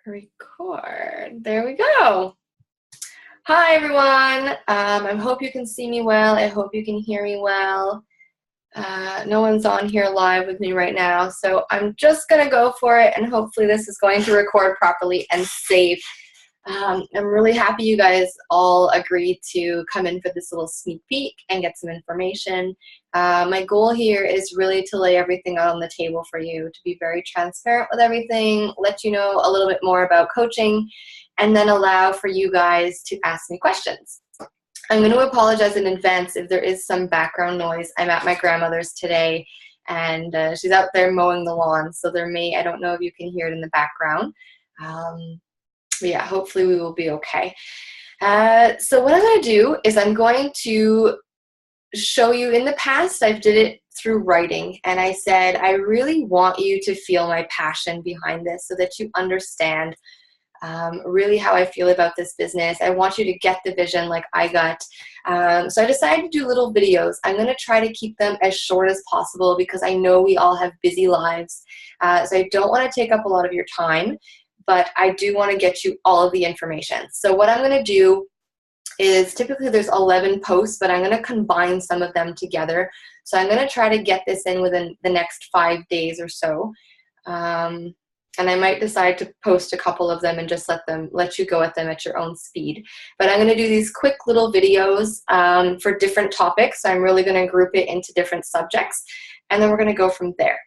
Record. There we go. Hi, everyone. I hope you can see me well. I hope you can hear me well. No one's on here live with me right now, so I'm just going to go for it, and hopefully this is going to record properly and save. I'm really happy you guys all agreed to come in for this little sneak peek and get some information. My goal here is really to lay everything out on the table for you, to be very transparent with everything, let you know a little bit more about coaching, and then allow for you guys to ask me questions. I'm going to apologize in advance if there is some background noise. I'm at my grandmother's today, and she's out there mowing the lawn, so I don't know if you can hear it in the background. But yeah, hopefully we will be okay. So what I'm going to do is I'm going to show you, in the past I've did it through writing, and I said I really want you to feel my passion behind this so that you understand really how I feel about this business. I want you to get the vision like I got. So I decided to do little videos. I'm going to try to keep them as short as possible because I know we all have busy lives. So I don't want to take up a lot of your time, but I do want to get you all of the information. So what I'm going to do is, typically there's 11 posts, but I'm going to combine some of them together. So I'm going to try to get this in within the next 5 days or so. And I might decide to post a couple of them and just let you go at them at your own speed. But I'm going to do these quick little videos for different topics. So I'm really going to group it into different subjects, and then we're going to go from there.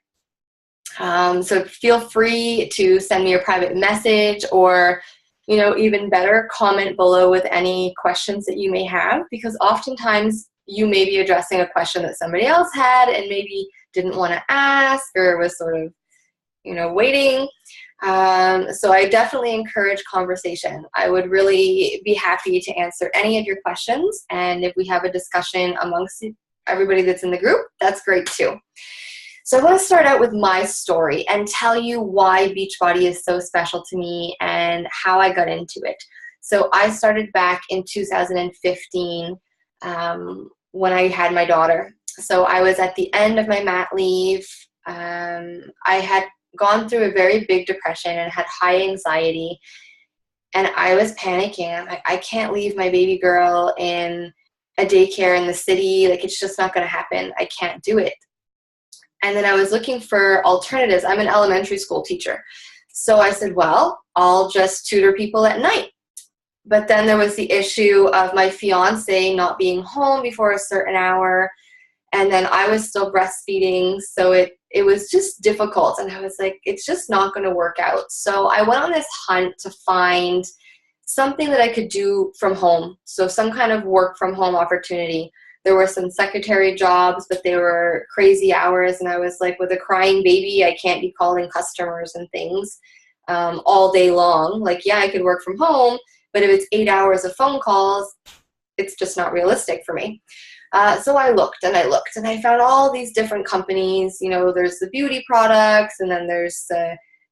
So feel free to send me a private message, or, even better, comment below with any questions that you may have, because oftentimes you may be addressing a question that somebody else had and maybe didn't want to ask, or was sort of, waiting. So I definitely encourage conversation. I would really be happy to answer any of your questions, and if we have a discussion amongst everybody that's in the group, that's great too. So I want to start out with my story and tell you why Beachbody is so special to me and how I got into it. So I started back in 2015 when I had my daughter. So I was at the end of my mat leave. I had gone through a very big depression and had high anxiety, and I was panicking. I'm like, I can't leave my baby girl in a daycare in the city. Like, it's just not going to happen. I can't do it. And then I was looking for alternatives. I'm an elementary school teacher. So I said, well, I'll just tutor people at night. But then there was the issue of my fiance not being home before a certain hour. And then I was still breastfeeding. So it was just difficult. And I was like, it's just not going to work out. So I went on this hunt to find something that I could do from home. So some kind of work from home opportunity. There were some secretary jobs, but they were crazy hours. And I was like, with a crying baby, I can't be calling customers and things all day long. Like, yeah, I could work from home, but if it's 8 hours of phone calls, it's just not realistic for me. So I looked and I found all these different companies. There's the beauty products, and then there's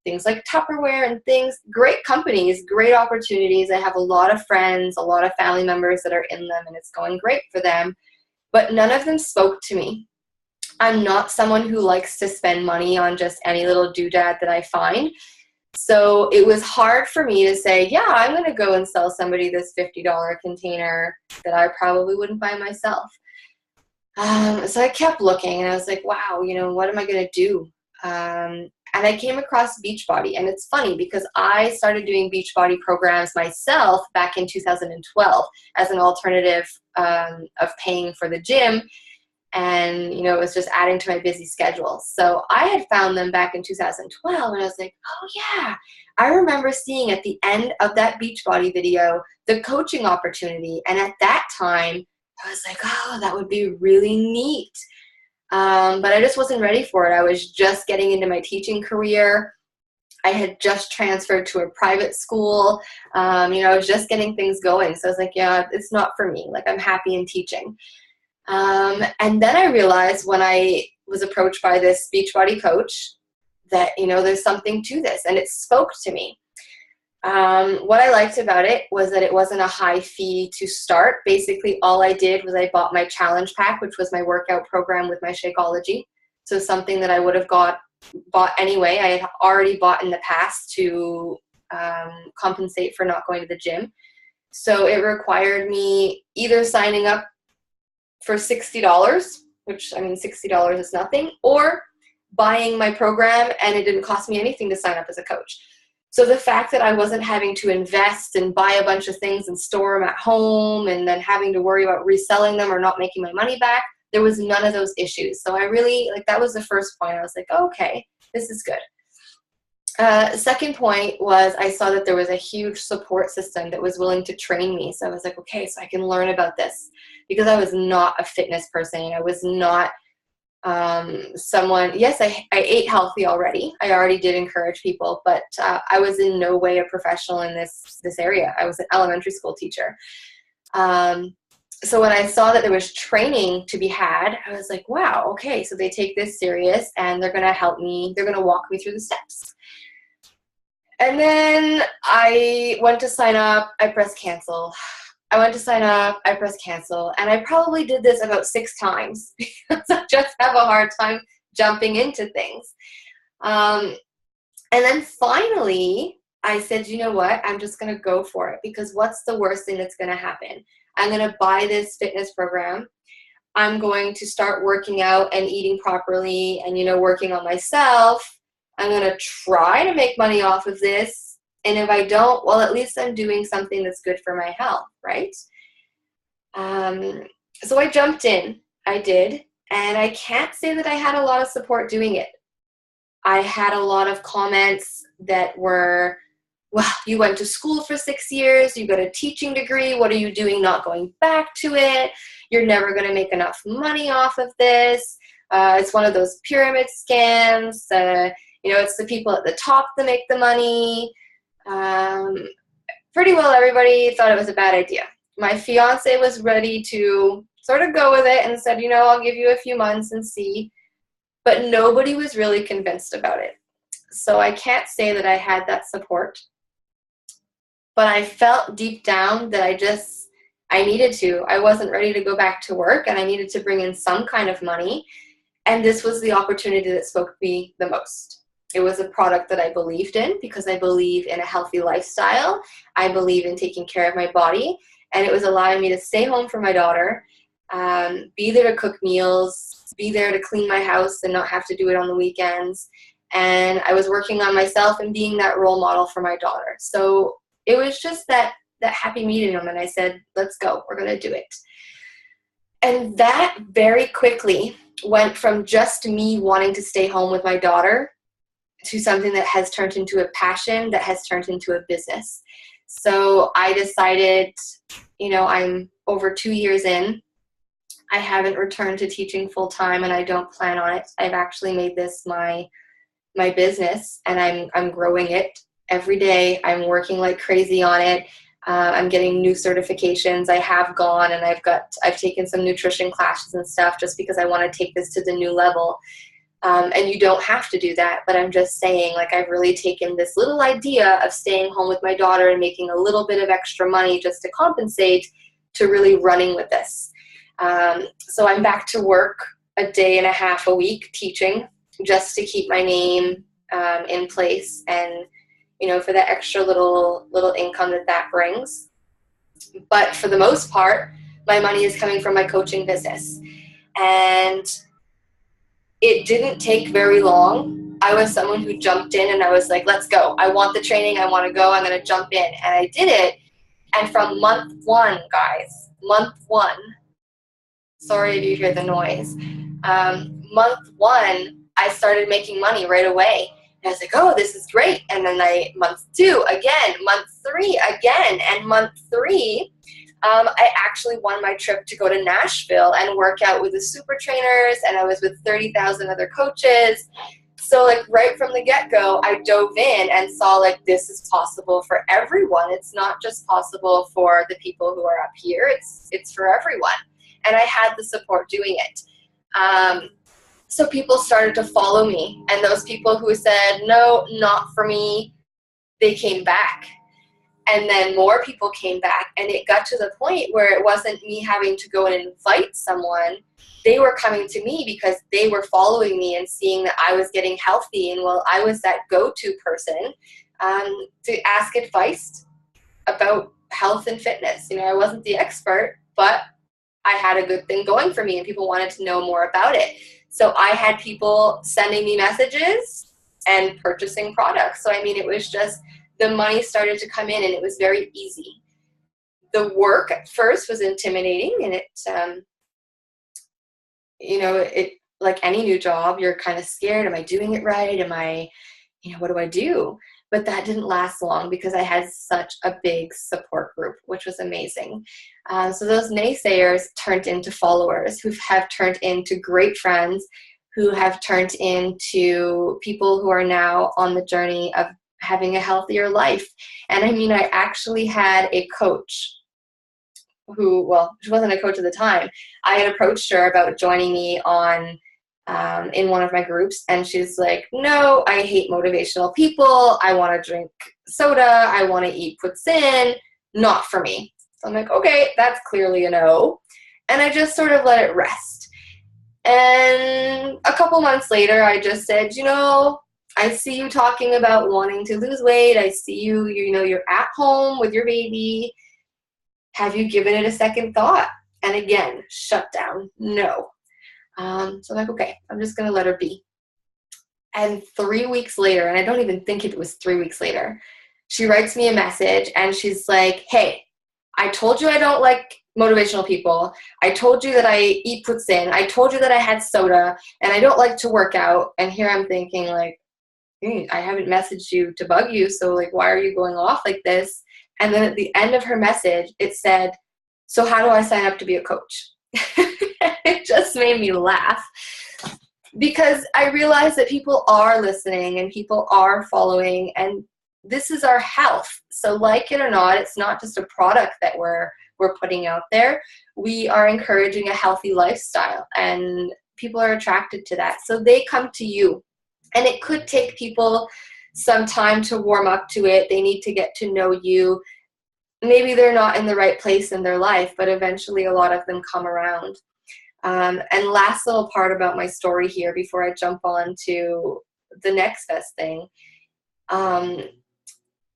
things like Tupperware and things. Great companies, great opportunities. I have a lot of friends, a lot of family members that are in them, and it's going great for them. But none of them spoke to me. I'm not someone who likes to spend money on just any little doodad that I find. So it was hard for me to say, yeah, I'm going to go and sell somebody this $50 container that I probably wouldn't buy myself. So I kept looking, and I was like, wow, what am I going to do? And I came across Beachbody. And it's funny because I started doing Beachbody programs myself back in 2012 as an alternative of paying for the gym. And, it was just adding to my busy schedule. So I had found them back in 2012, and I was like, oh yeah, I remember seeing at the end of that Beachbody video the coaching opportunity. And at that time, I was like, oh, that would be really neat. But I just wasn't ready for it. I was just getting into my teaching career. I had just transferred to a private school. I was just getting things going. So I was like, yeah, it's not for me. Like, I'm happy in teaching. And then I realized when I was approached by this Beachbody coach that, there's something to this, and it spoke to me. What I liked about it was that it wasn't a high fee to start. Basically, all I did was I bought my challenge pack, which was my workout program with my Shakeology. So something that I would have bought anyway. I had already bought in the past to compensate for not going to the gym. So it required me either signing up for $60, which, I mean, $60 is nothing, or buying my program, and it didn't cost me anything to sign up as a coach. So the fact that I wasn't having to invest and buy a bunch of things and store them at home and then having to worry about reselling them or not making my money back, there was none of those issues. So I really, like, that was the first point. I was like, oh, okay, this is good. Second point was I saw that there was a huge support system that was willing to train me. So I was like, okay, so I can learn about this, because I was not a fitness person. I was not someone, yes, I ate healthy already. I already did encourage people, but I was in no way a professional in this area. I was an elementary school teacher. So when I saw that there was training to be had, I was like, wow, okay, so they take this serious and they're going to help me. They're going to walk me through the steps. And then I went to sign up, I pressed cancel. I went to sign up, I pressed cancel. And I probably did this about 6 times because I just have a hard time jumping into things. And then finally, I said, you know what? I'm just going to go for it, because what's the worst thing that's going to happen? I'm going to buy this fitness program. I'm going to start working out and eating properly and, working on myself. I'm going to try to make money off of this. And if I don't, well, at least I'm doing something that's good for my health, right? So I jumped in. I did. And I can't say that I had a lot of support doing it. I had a lot of comments that were, well, you went to school for 6 years. You got a teaching degree. What are you doing not going back to it? You're never going to make enough money off of this. It's one of those pyramid scams. It's the people at the top that make the money. Pretty well everybody thought it was a bad idea. My fiance was ready to sort of go with it and said, I'll give you a few months and see. But nobody was really convinced about it. So I can't say that I had that support. But I felt deep down that I needed to. I wasn't ready to go back to work, and I needed to bring in some kind of money. And this was the opportunity that spoke to me the most. It was a product that I believed in, because I believe in a healthy lifestyle. I believe in taking care of my body. And it was allowing me to stay home for my daughter, be there to cook meals, be there to clean my house and not have to do it on the weekends. And I was working on myself and being that role model for my daughter. So it was just that happy medium. And I said, let's go. We're going to do it. And that very quickly went from just me wanting to stay home with my daughter to something that has turned into a passion, that has turned into a business. So I decided, I'm over 2 years in. I haven't returned to teaching full time, and I don't plan on it. I've actually made this my business, and I'm growing it every day. I'm working like crazy on it. I'm getting new certifications. I have gone and I've taken some nutrition classes and stuff just because I want to take this to the new level. And you don't have to do that, but I'm just saying, like, I've really taken this little idea of staying home with my daughter and making a little bit of extra money just to compensate, to really running with this. So I'm back to work a day and a half a week teaching, just to keep my name in place, and for that extra little income that brings. But for the most part, my money is coming from my coaching business. And it didn't take very long. I was someone who jumped in, and I was like, let's go. I want the training. I want to go. I'm going to jump in. And I did it. And from month 1, guys, month 1, sorry if you hear the noise. Month 1, I started making money right away. And I was like, oh, this is great. And then month 2, again, month 3, again. And month 3, I actually won my trip to go to Nashville and work out with the super trainers. And I was with 30,000 other coaches. So like right from the get-go, I dove in and saw like this is possible for everyone. It's not just possible for the people who are up here. It's for everyone. And I had the support doing it. So people started to follow me, and those people who said, no, not for me, they came back. And then more people came back, and it got to the point where it wasn't me having to go and invite someone. They were coming to me because they were following me and seeing that I was getting healthy, and well, I was that go-to person. to ask advice about health and fitness. I wasn't the expert, but I had a good thing going for me and people wanted to know more about it. So I had people sending me messages and purchasing products. So, it was just, the money started to come in and it was very easy. The work at first was intimidating, and it like any new job, you're kind of scared. Am I doing it right? What do I do? But that didn't last long because I had such a big support group, which was amazing. So those naysayers turned into followers who have turned into great friends, who have turned into people who are now on the journey of having a healthier life. And I actually had a coach she wasn't a coach at the time. I had approached her about joining me on in one of my groups, and she's like, no, I hate motivational people. I want to drink soda. I want to eat poutine. Not for me. So I'm like, okay, that's clearly a no. And I just sort of let it rest. And a couple months later, I just said, I see you talking about wanting to lose weight. I see you're at home with your baby. Have you given it a second thought? And again, shut down. No. So I'm like, okay, I'm just going to let her be. And 3 weeks later, and I don't even think it was 3 weeks later, she writes me a message and she's like, hey, I told you I don't like motivational people. I told you that I eat poutine. I told you that I had soda and I don't like to work out. And here I'm thinking like, I haven't messaged you to bug you. So like, why are you going off like this? And then at the end of her message, it said, so how do I sign up to be a coach? It just made me laugh because I realized that people are listening and people are following, and this is our health. So like it or not, it's not just a product that we're putting out there. We are encouraging a healthy lifestyle and people are attracted to that. So they come to you, and it could take people some time to warm up to it. They need to get to know you. Maybe they're not in the right place in their life, but eventually a lot of them come around. And last little part about my story here before I jump on to the next best thing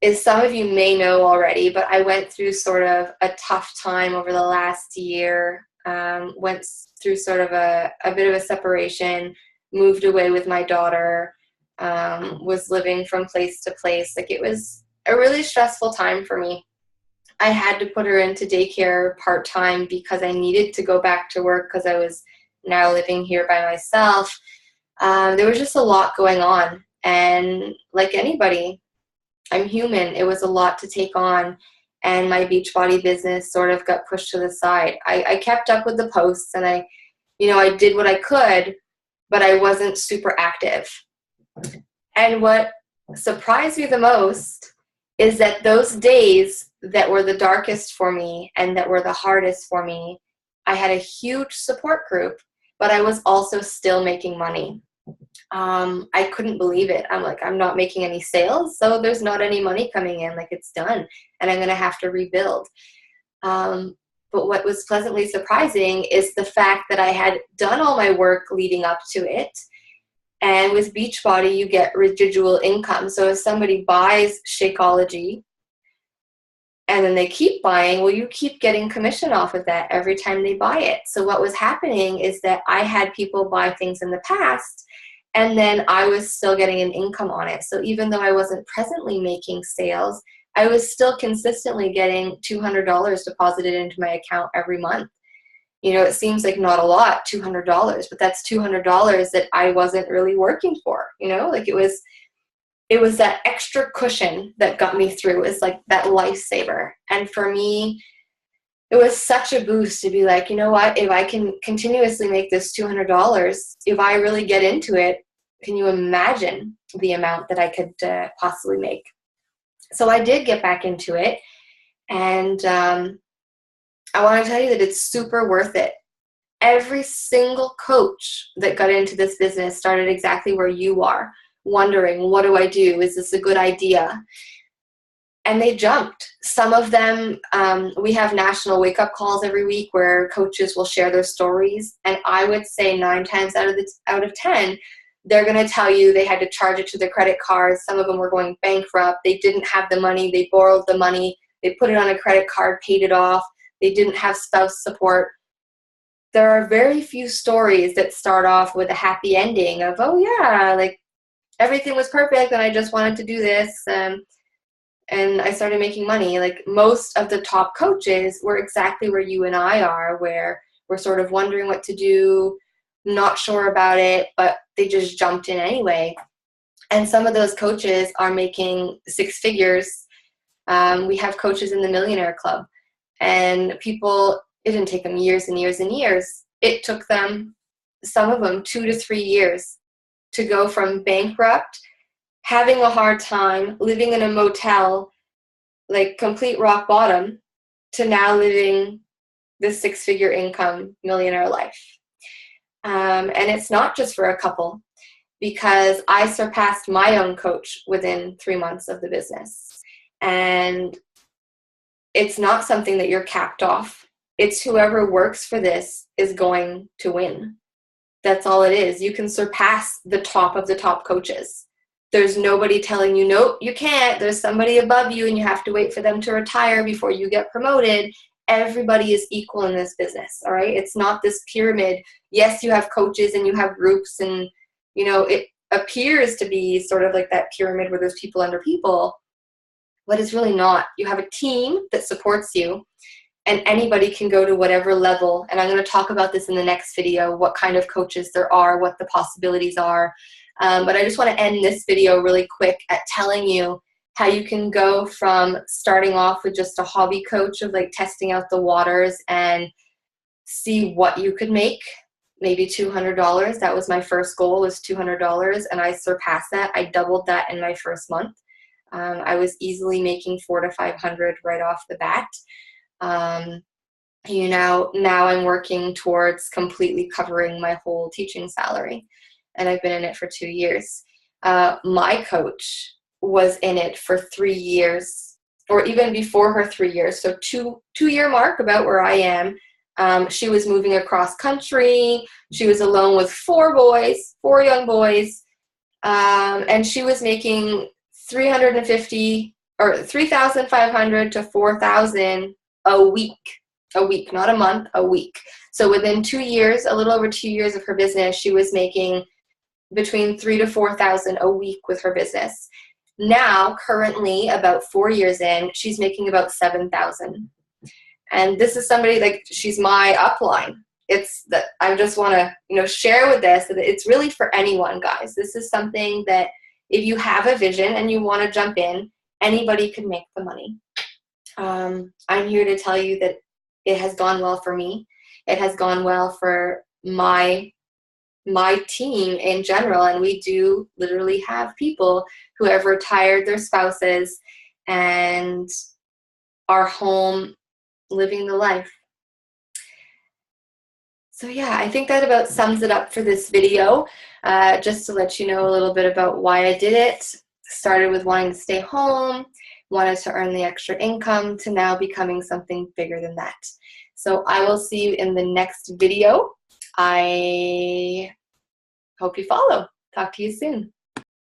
is some of you may know already, but I went through sort of a tough time over the last year, went through sort of a bit of a separation, moved away with my daughter, was living from place to place. Like, it was a really stressful time for me. I had to put her into daycare part-time because I needed to go back to work because I was now living here by myself. There was just a lot going on. And like anybody, I'm human. It was a lot to take on. And my Beachbody business sort of got pushed to the side. I kept up with the posts and I did what I could, but I wasn't super active. And what surprised me the most is that those days that were the darkest for me and that were the hardest for me, I had a huge support group, but I was also still making money. I couldn't believe it. I'm like, I'm not making any sales, so there's not any money coming in. Like, it's done, and I'm going to have to rebuild. But what was pleasantly surprising is the fact that I had done all my work leading up to it. And with Beachbody, you get residual income. So if somebody buys Shakeology and then they keep buying, well, you keep getting commission off of that every time they buy it. So what was happening is that I had people buy things in the past, and then I was still getting an income on it. So even though I wasn't presently making sales, I was still consistently getting $200 deposited into my account every month. It seems like not a lot, $200, but that's $200 that I wasn't really working for. Like, it was that extra cushion that got me through. It was like that lifesaver. And for me, it was such a boost to be like, you know what, if I can continuously make this $200, if I really get into it, can you imagine the amount that I could possibly make? So I did get back into it. And I want to tell you that it's super worth it. Every single coach that got into this business started exactly where you are, wondering, what do I do? Is this a good idea? And they jumped. Some of them, we have national wake-up calls every week where coaches will share their stories. And I would say 9 times out of 10, they're going to tell you they had to charge it to their credit cards. Some of them were going bankrupt. They didn't have the money. They borrowed the money. They put it on a credit card, paid it off. They didn't have spouse support. There are very few stories that start off with a happy ending of, oh yeah, like everything was perfect and I just wanted to do this. And I started making money. Like most of the top coaches were exactly where you and I are, where we're sort of wondering what to do, not sure about it, but they just jumped in anyway. And some of those coaches are making six figures. We have coaches in the Millionaire Club, and people, it didn't take them years and years and years. It took them, some of them, 2 to 3 years to go from bankrupt, having a hard time, living in a motel, like complete rock bottom, to now living this 6-figure income millionaire life. And it's not just for a couple, because I surpassed my own coach within 3 months of the business. And it's not something that you're capped off. It's whoever works for this is going to win. That's all it is. You can surpass the top of the top coaches. There's nobody telling you, nope, you can't. There's somebody above you and you have to wait for them to retire before you get promoted. Everybody is equal in this business, all right? It's not this pyramid. Yes, you have coaches and you have groups, and, you know, it appears to be sort of like that pyramid where there's people under people, but it's really not. You have a team that supports you, and anybody can go to whatever level. And I'm going to talk about this in the next video, what kind of coaches there are, what the possibilities are. But I just want to end this video really quick at telling you how you can go from starting off with just a hobby coach of like testing out the waters and see what you could make, maybe $200. That was my first goal, was $200, and I surpassed that. I doubled that in my first month. I was easily making $400 to $500 right off the bat. You know, now I'm working towards completely covering my whole teaching salary, and I've been in it for 2 years. My coach was in it for 3 years, or even before her 3 years. So two-year mark, about where I am. She was moving across country. She was alone with 4 young boys, and she was making $350 or $3,500 to $4,000 a week, not a month, a week. So within 2 years, a little over 2 years of her business, she was making between $3,000 to $4,000 a week with her business. Now, currently, about 4 years in, she's making about $7,000. And this is somebody, like, she's my upline. It's that I just want to, you know, share with this that it's really for anyone, guys. This is something that if you have a vision and you want to jump in, anybody can make the money. I'm here to tell you that it has gone well for me. It has gone well for my team in general, and we do literally have people who have retired their spouses and are home living the life. So yeah, I think that about sums it up for this video. Just to let you know a little bit about why I did it. Started with wanting to stay home, wanted to earn the extra income, to now becoming something bigger than that. So I will see you in the next video. I hope you follow. Talk to you soon.